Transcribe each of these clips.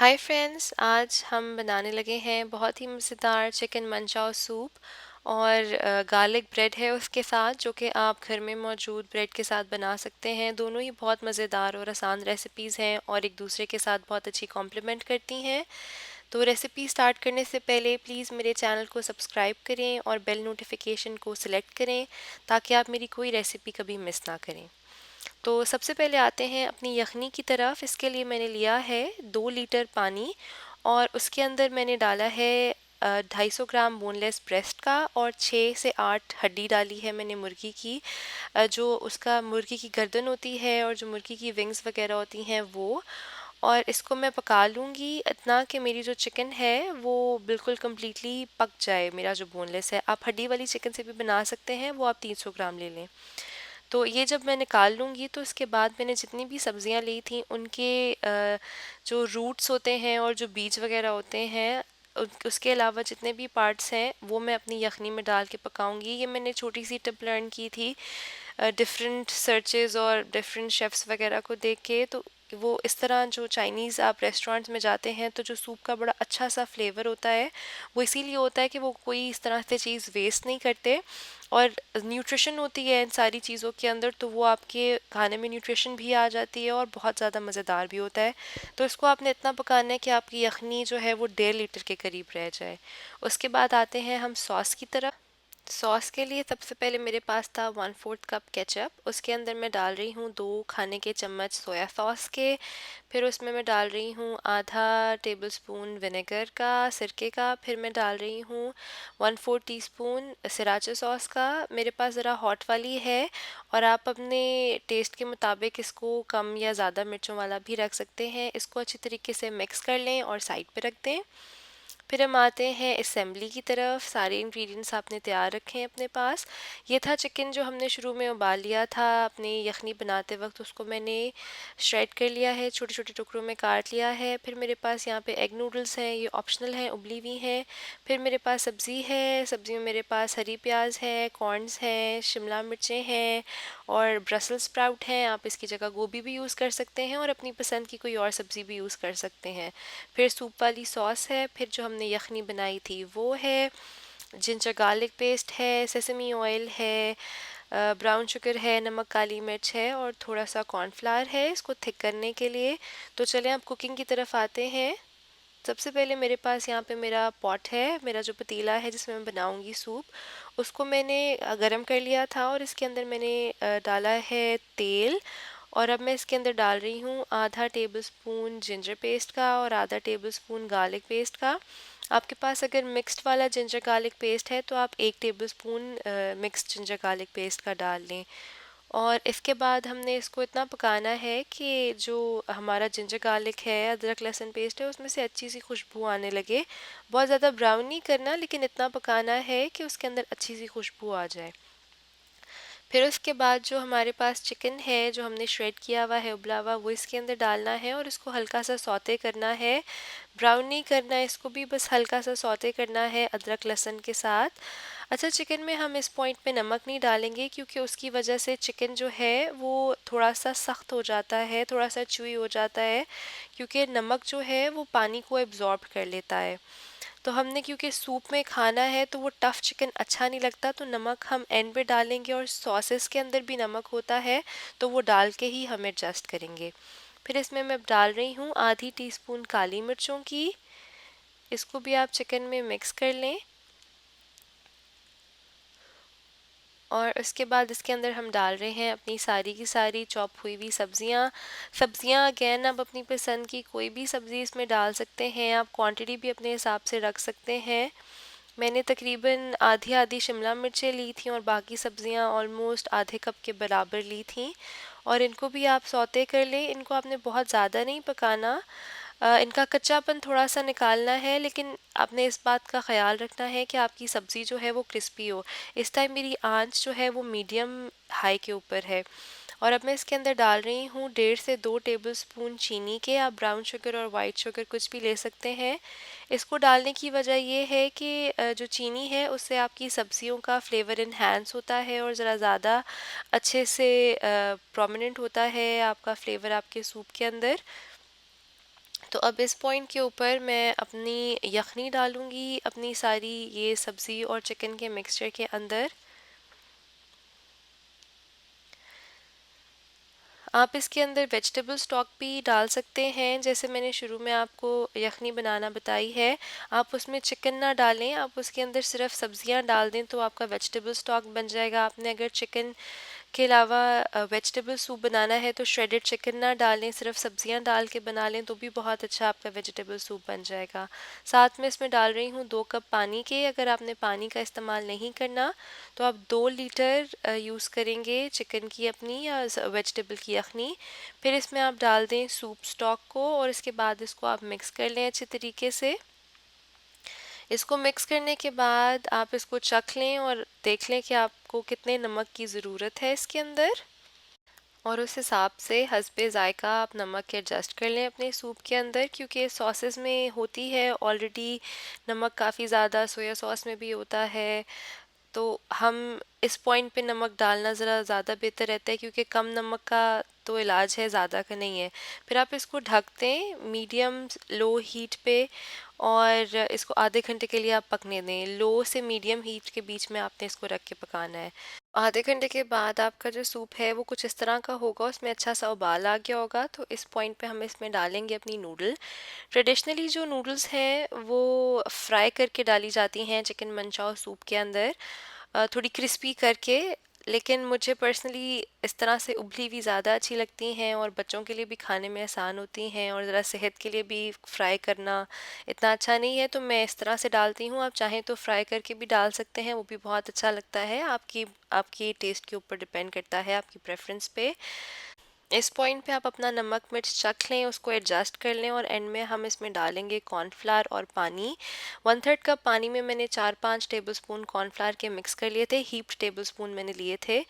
Hi friends, आज हम बनाने लगे हैं बहुत ही मज़ेदार चिकन मंचाओ सूप और गार्लिक ब्रेड है उसके साथ, जो कि आप घर में मौजूद ब्रेड के साथ बना सकते हैं। दोनों ही बहुत मज़ेदार और आसान रेसिपीज़ हैं और एक दूसरे के साथ बहुत अच्छी कॉम्प्लीमेंट करती हैं। तो रेसिपी स्टार्ट करने से पहले प्लीज़ मेरे चैनल को सब्सक्राइब करें और बेल नोटिफिकेशन को सिलेक्ट करें ताकि आप मेरी कोई रेसिपी कभी मिस ना करें। तो सबसे पहले आते हैं अपनी यखनी की तरफ। इसके लिए मैंने लिया है 2 लीटर पानी और उसके अंदर मैंने डाला है 250 ग्राम बोनलेस ब्रेस्ट का और 6 से 8 हड्डी डाली है मैंने मुर्गी की। जो उसका मुर्गी की गर्दन होती है और जो मुर्गी की विंग्स वगैरह होती हैं वो। और इसको मैं पका लूँगी इतना कि मेरी जो चिकन है वो बिल्कुल कम्प्लीटली पक जाए। मेरा जो बोनलेस है, आप हड्डी वाली चिकन से भी बना सकते हैं, वो आप 300 ग्राम ले लें। तो ये जब मैं निकाल लूँगी तो उसके बाद मैंने जितनी भी सब्जियां ली थी उनके जो रूट्स होते हैं और जो बीज वगैरह होते हैं, उसके अलावा जितने भी पार्ट्स हैं वो मैं अपनी यखनी में डाल के पकाऊंगी। ये मैंने छोटी सी टिप लर्न की थी डिफरेंट सर्चेस और डिफरेंट शेफ्स वगैरह को देख के। तो वो इस तरह, जो चाइनीज़ आप रेस्टोरेंट्स में जाते हैं तो जो सूप का बड़ा अच्छा सा फ्लेवर होता है वो इसीलिए होता है कि वो कोई इस तरह से चीज़ वेस्ट नहीं करते और न्यूट्रिशन होती है इन सारी चीज़ों के अंदर, तो वो आपके खाने में न्यूट्रिशन भी आ जाती है और बहुत ज़्यादा मज़ेदार भी होता है। तो इसको आपने इतना पकाना है कि आपकी यखनी जो है वो 1.5 लीटर के करीब रह जाए। उसके बाद आते हैं हम सॉस की तरफ। सॉस के लिए सबसे पहले मेरे पास था 1/4 कप केचप। उसके अंदर मैं डाल रही हूँ 2 खाने के चम्मच सोया सॉस के। फिर उसमें मैं डाल रही हूँ आधा टेबल स्पून विनेगर का, सिरके का। फिर मैं डाल रही हूँ 1/4 टीस्पून सिराचा सॉस का। मेरे पास ज़रा हॉट वाली है और आप अपने टेस्ट के मुताबिक इसको कम या ज़्यादा मिर्चों वाला भी रख सकते हैं। इसको अच्छी तरीके से मिक्स कर लें और साइड पे रख दें। फिर हम आते हैं असेंबली की तरफ। सारे इंग्रेडिएंट्स आपने तैयार रखे हैं अपने पास। ये था चिकन जो हमने शुरू में उबाल लिया था अपनी यखनी बनाते वक्त, उसको मैंने श्रेड कर लिया है, छोटे छोटे टुकड़ों में काट लिया है। फिर मेरे पास यहाँ पे एग नूडल्स हैं, ये ऑप्शनल हैं, उबली हुई हैं। फिर मेरे पास सब्ज़ी है, सब्ज़ी में मेरे पास हरी प्याज है, कॉर्नस हैं, शिमला मिर्चें हैं और ब्रसल्स स्प्राउट हैं। आप इसकी जगह गोभी भी यूज़ कर सकते हैं और अपनी पसंद की कोई और सब्ज़ी भी यूज़ कर सकते हैं। फिर सूप वाली सॉस है, फिर जो हमने यखनी बनाई थी वो है, जिंजर गार्लिक पेस्ट है, सेसमी ऑयल है, ब्राउन शुगर है, नमक काली मिर्च है और थोड़ा सा कॉर्नफ्लावर है इसको थिक करने के लिए। तो चलें अब कुकिंग की तरफ आते हैं। सबसे पहले मेरे पास यहाँ पे मेरा पॉट है, मेरा जो पतीला है जिसमें मैं बनाऊंगी सूप, उसको मैंने गरम कर लिया था और इसके अंदर मैंने डाला है तेल। और अब मैं इसके अंदर डाल रही हूँ आधा टेबल स्पून जिंजर पेस्ट का और आधा टेबल स्पून गार्लिक पेस्ट का। आपके पास अगर मिक्स्ड वाला जिंजर गार्लिक पेस्ट है तो आप 1 table spoon mixed ginger garlic paste का डाल लें। और इसके बाद हमने इसको इतना पकाना है कि जो हमारा जिंजर गार्लिक है, अदरक लहसुन पेस्ट है, उसमें से अच्छी सी खुशबू आने लगे। बहुत ज़्यादा ब्राउन नहीं करना, लेकिन इतना पकाना है कि उसके अंदर अच्छी सी खुशबू आ जाए। फिर उसके बाद जो हमारे पास चिकन है जो हमने श्रेड किया हुआ है उबला हुआ, वो इसके अंदर डालना है और इसको हल्का सा सौते करना है। ब्राउन नहीं करना है इसको भी, बस हल्का सा सौते करना है अदरक लहसुन के साथ। अच्छा, चिकन में हम इस पॉइंट पे नमक नहीं डालेंगे क्योंकि उसकी वजह से चिकन जो है वो थोड़ा सा सख्त हो जाता है, थोड़ा सा चुई हो जाता है, क्योंकि नमक जो है वो पानी को एब्जॉर्ब कर लेता है। तो हमने क्योंकि सूप में खाना है तो वो टफ चिकन अच्छा नहीं लगता, तो नमक हम एंड पे डालेंगे और सॉसेस के अंदर भी नमक होता है तो वो डाल के ही हम एडजस्ट करेंगे। फिर इसमें मैं डाल रही हूँ आधी टीस्पून काली मिर्चों की। इसको भी आप चिकन में मिक्स कर लें और उसके बाद इसके अंदर हम डाल रहे हैं अपनी सारी की सारी चॉप हुई हुई सब्जियां अगेन आप अपनी पसंद की कोई भी सब्ज़ी इसमें डाल सकते हैं, आप क्वांटिटी भी अपने हिसाब से रख सकते हैं। मैंने तकरीबन आधी आधी शिमला मिर्चें ली थी और बाकी सब्जियां ऑलमोस्ट आधे कप के बराबर ली थी। और इनको भी आप सौते कर लें, इनको आपने बहुत ज़्यादा नहीं पकाना। इनका कच्चापन थोड़ा सा निकालना है, लेकिन आपने इस बात का ख्याल रखना है कि आपकी सब्ज़ी जो है वो क्रिस्पी हो। इस टाइम मेरी आंच जो है वो मीडियम हाई के ऊपर है। और अब मैं इसके अंदर डाल रही हूँ 1.5 से 2 टेबल स्पून चीनी के। आप ब्राउन शुगर और वाइट शुगर कुछ भी ले सकते हैं। इसको डालने की वजह ये है कि जो चीनी है उससे आपकी सब्जियों का फ्लेवर इन्हांस होता है और ज़रा ज़्यादा अच्छे से प्रोमिनेंट होता है आपका फ्लेवर आपके सूप के अंदर। तो अब इस पॉइंट के ऊपर मैं अपनी यखनी डालूँगी, अपनी सारी ये सब्ज़ी और चिकन के मिक्सचर के अंदर। आप इसके अंदर वेजिटेबल स्टॉक भी डाल सकते हैं, जैसे मैंने शुरू में आपको यखनी बनाना बताई है। आप उसमें चिकन ना डालें, आप उसके अंदर सिर्फ सब्जियां डाल दें तो आपका वेजिटेबल स्टॉक बन जाएगा। आपने अगर चिकन के अलावा वेजिटेबल सूप बनाना है तो श्रेडेड चिकन ना डालें, सिर्फ सब्जियां डाल के बना लें तो भी बहुत अच्छा आपका वेजिटेबल सूप बन जाएगा। साथ में इसमें डाल रही हूँ 2 कप पानी के। अगर आपने पानी का इस्तेमाल नहीं करना तो आप 2 लीटर यूज़ करेंगे चिकन की अपनी या वेजिटेबल की यखनी। फिर इसमें आप डाल दें सूप स्टॉक को और इसके बाद इसको आप मिक्स कर लें अच्छे तरीके से। इसको मिक्स करने के बाद आप इसको चख लें और देख लें कि आपको कितने नमक की ज़रूरत है इसके अंदर, और उस हिसाब से हस्बे ज़ायका आप नमक के एडजस्ट कर लें अपने सूप के अंदर, क्योंकि सॉसेस में होती है ऑलरेडी नमक काफ़ी ज़्यादा, सोया सॉस में भी होता है। तो हम इस पॉइंट पे नमक डालना ज़रा ज़्यादा बेहतर रहता है, क्योंकि कम नमक का तो इलाज है, ज़्यादा का नहीं है। फिर आप इसको ढक दें मीडियम लो हीट पे और इसको आधे घंटे के लिए आप पकने दें। लो से मीडियम हीट के बीच में आपने इसको रख के पकाना है। आधे घंटे के बाद आपका जो सूप है वो कुछ इस तरह का होगा, उसमें अच्छा सा उबाल आ गया होगा। तो इस पॉइंट पे हम इसमें डालेंगे अपनी नूडल। ट्रेडिशनली जो नूडल्स हैं वो फ्राई करके डाली जाती हैं चिकन मंचाओ सूप के अंदर, थोड़ी क्रिस्पी करके। लेकिन मुझे पर्सनली इस तरह से उबली हुई ज़्यादा अच्छी लगती हैं और बच्चों के लिए भी खाने में आसान होती हैं, और ज़रा सेहत के लिए भी फ्राई करना इतना अच्छा नहीं है, तो मैं इस तरह से डालती हूँ। आप चाहें तो फ्राई करके भी डाल सकते हैं, वो भी बहुत अच्छा लगता है। आपकी आपकी टेस्ट के ऊपर डिपेंड करता है, आपकी प्रेफरेंस पे। इस पॉइंट पे आप अपना नमक मिर्च चख लें, उसको एडजस्ट कर लें, और एंड में हम इसमें डालेंगे कॉर्नफ्लावर और पानी। 1/3 कप पानी में मैंने 4-5 टेबल स्पून कॉर्नफ्लावर के मिक्स कर लिए थे, हीप्ड टेबल स्पून मैंने लिए थे,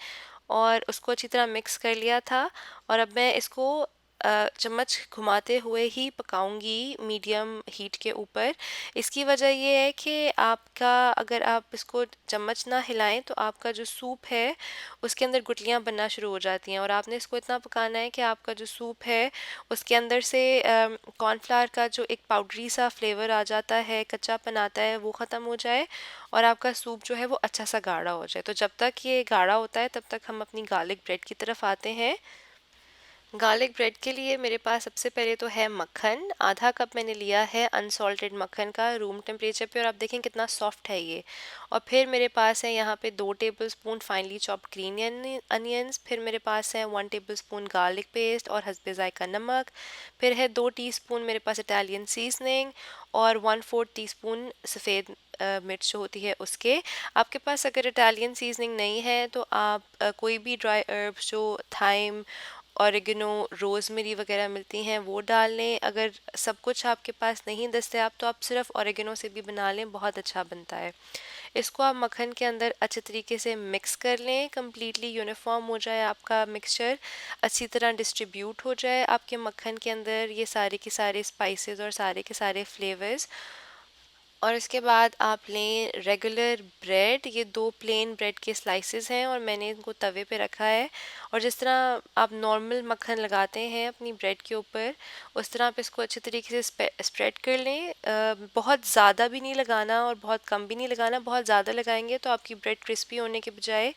और उसको अच्छी तरह मिक्स कर लिया था। और अब मैं इसको चम्मच घुमाते हुए ही पकाऊंगी मीडियम हीट के ऊपर। इसकी वजह ये है कि आपका अगर आप इसको चम्मच ना हिलाएं तो आपका जो सूप है उसके अंदर गुठलियाँ बनना शुरू हो जाती हैं, और आपने इसको इतना पकाना है कि आपका जो सूप है उसके अंदर से कॉर्नफ्लावर का जो एक पाउडरी सा फ्लेवर आ जाता है, कच्चापन आता है, वो ख़त्म हो जाए और आपका सूप जो है वो अच्छा सा गाढ़ा हो जाए। तो जब तक ये गाढ़ा होता है तब तक हम अपनी गार्लिक ब्रेड की तरफ आते हैं। गार्लिक ब्रेड के लिए मेरे पास सबसे पहले तो है मक्खन। आधा कप मैंने लिया है अनसॉल्टेड मक्खन का, रूम टेम्परेचर पे, और आप देखें कितना सॉफ्ट है ये। और फिर मेरे पास है यहाँ पे 2 table spoon finally chopped green onions. फिर मेरे पास है 1 टेबल स्पून गार्लिक पेस्ट और हस्बे ज़ायका नमक। फिर है 2 टीस्पून मेरे पास इटालियन सीजनिंग और 1/4 टीस्पून सफ़ेद मिर्च जो होती है उसके। आपके पास अगर इटालियन सीजनिंग नहीं है तो आप कोई भी ड्राई हर्ब्स जो थाइम, ऑरिगेनो, रोज़मेरी वगैरह मिलती हैं वो डाल लें। अगर सब कुछ आपके पास नहीं दस्तियाब तो आप सिर्फ ऑरिगेनो से भी बना लें, बहुत अच्छा बनता है। इसको आप मक्खन के अंदर अच्छे तरीके से मिक्स कर लें, कम्प्लीटली यूनिफॉर्म हो जाए आपका मिक्सचर, अच्छी तरह डिस्ट्रीब्यूट हो जाए आपके मक्खन के अंदर ये सारे के सारे स्पाइसेस और सारे के सारे फ्लेवर्स। और इसके बाद आप लें रेगुलर ब्रेड, ये 2 प्लेन ब्रेड के स्लाइसेस हैं और मैंने इनको तवे पे रखा है। और जिस तरह आप नॉर्मल मक्खन लगाते हैं अपनी ब्रेड के ऊपर, उस तरह आप इसको अच्छे तरीके से स्प्रेड कर लें। बहुत ज़्यादा भी नहीं लगाना और बहुत कम भी नहीं लगाना। बहुत ज़्यादा लगाएंगे तो आपकी ब्रेड क्रिस्पी होने के बजाय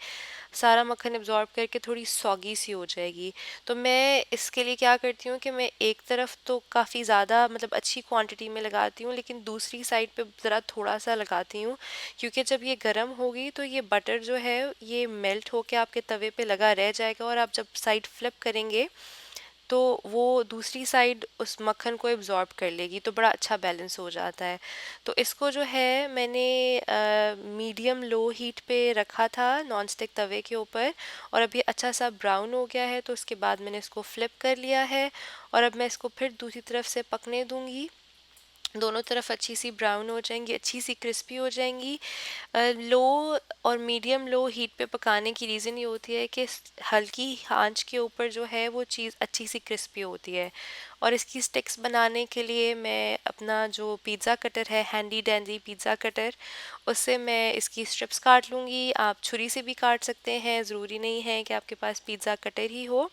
सारा मक्खन एब्जॉर्ब करके थोड़ी सॉगी सी हो जाएगी। तो मैं इसके लिए क्या करती हूँ कि मैं एक तरफ तो काफ़ी ज़्यादा मतलब अच्छी क्वांटिटी में लगाती हूँ, लेकिन दूसरी साइड पे ज़रा थोड़ा सा लगाती हूँ, क्योंकि जब ये गर्म होगी तो ये बटर जो है ये मेल्ट होके आपके तवे पे लगा रह जाएगा, और आप जब साइड फ्लिप करेंगे तो वो दूसरी साइड उस मक्खन को एब्जॉर्ब कर लेगी, तो बड़ा अच्छा बैलेंस हो जाता है। तो इसको जो है मैंने मीडियम लो हीट पे रखा था नॉन स्टिक तवे के ऊपर, और अब ये अच्छा सा ब्राउन हो गया है। तो उसके बाद मैंने इसको फ्लिप कर लिया है और अब मैं इसको फिर दूसरी तरफ से पकने दूंगी। दोनों तरफ अच्छी सी ब्राउन हो जाएंगी, अच्छी सी क्रिस्पी हो जाएंगी। लो और मीडियम लो हीट पे पकाने की रीज़न ये होती है कि हल्की आंच के ऊपर जो है वो चीज़ अच्छी सी क्रिस्पी होती है। और इसकी स्टिक्स बनाने के लिए मैं अपना जो पिज़्ज़ा कटर है, हैंडी डैंडी पिज़्ज़ा कटर, उससे मैं इसकी स्ट्रिप्स काट लूँगी। आप छुरी से भी काट सकते हैं, ज़रूरी नहीं है कि आपके पास पिज़्ज़ा कटर ही हो।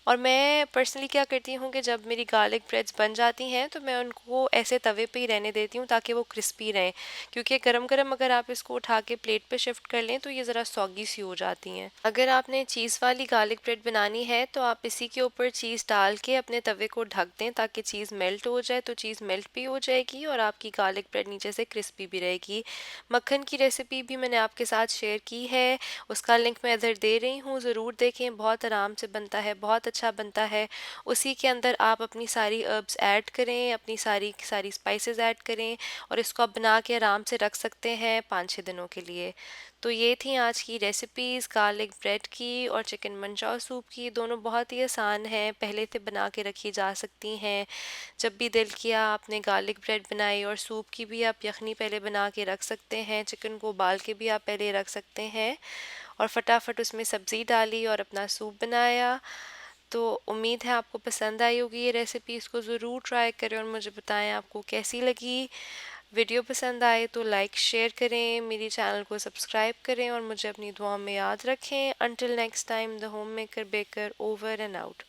और मैं पर्सनली क्या करती हूँ कि जब मेरी गार्लिक ब्रेड्स बन जाती हैं तो मैं उनको ऐसे तवे पे ही रहने देती हूँ ताकि वो क्रिस्पी रहें, क्योंकि गरम गरम अगर आप इसको उठा के प्लेट पे शिफ्ट कर लें तो ये ज़रा सॉगी सी हो जाती हैं। अगर आपने चीज़ वाली गार्लिक ब्रेड बनानी है तो आप इसी के ऊपर चीज़ डाल के अपने तवे को ढक दें ताकि चीज़ मेल्ट हो जाए, तो चीज़ मेल्ट भी हो जाएगी और आपकी गार्लिक ब्रेड नीचे से क्रिस्पी भी रहेगी। मक्खन की रेसिपी भी मैंने आपके साथ शेयर की है, उसका लिंक मैं इधर दे रही हूँ, ज़रूर देखें। बहुत आराम से बनता है, बहुत अच्छा बनता है। उसी के अंदर आप अपनी सारी हर्ब्स ऐड करें, अपनी सारी सारी स्पाइसेस ऐड करें और इसको आप बना के आराम से रख सकते हैं 5-6 दिनों के लिए। तो ये थी आज की रेसिपीज़ गार्लिक ब्रेड की और चिकन मंचाओ सूप की। दोनों बहुत ही आसान हैं, पहले से बना के रखी जा सकती हैं। जब भी दिल किया आपने गार्लिक ब्रेड बनाई, और सूप की भी आप यखनी पहले बना के रख सकते हैं, चिकन को उबाल के भी आप पहले रख सकते हैं और फटाफट उसमें सब्ज़ी डाली और अपना सूप बनाया। तो उम्मीद है आपको पसंद आई होगी ये रेसिपी, इसको ज़रूर ट्राई करें और मुझे बताएं आपको कैसी लगी। वीडियो पसंद आए तो लाइक शेयर करें, मेरी चैनल को सब्सक्राइब करें और मुझे अपनी दुआ में याद रखें। Until next time, the home maker baker over and out.